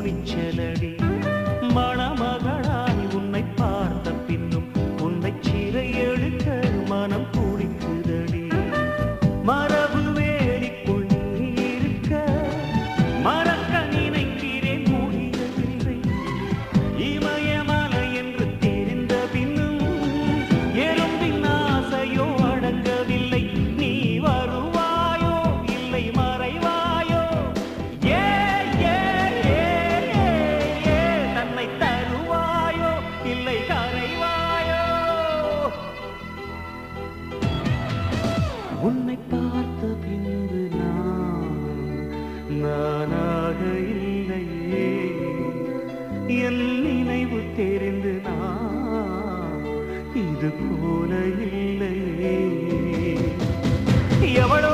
துணிச்சலடி மணமகளாய் உன்னை பார்த்த பின்னும் உன்னை சிறை எடுக்க மனம் துடிக்குதடி மரபு வேலிக்குள் நீ இருக்க மறக்க நினைக்கிறேன் முடியவில்லை இமயமலை என்று தெரிந்த பின்னும் எறும்பின் ஆசையோ அடங்கவில்லை நீ வருவாயோ இல்லை மறைவாயோ ஏ ஏ ஏ ஏ தன்னை தருவாயோ இல்லை கரைவாயோ உன்னை பார்த்த பின்பு நானாக இல்லையே என் நினைவு தெரிந்து இது போல இல்லையே எவ்வளவு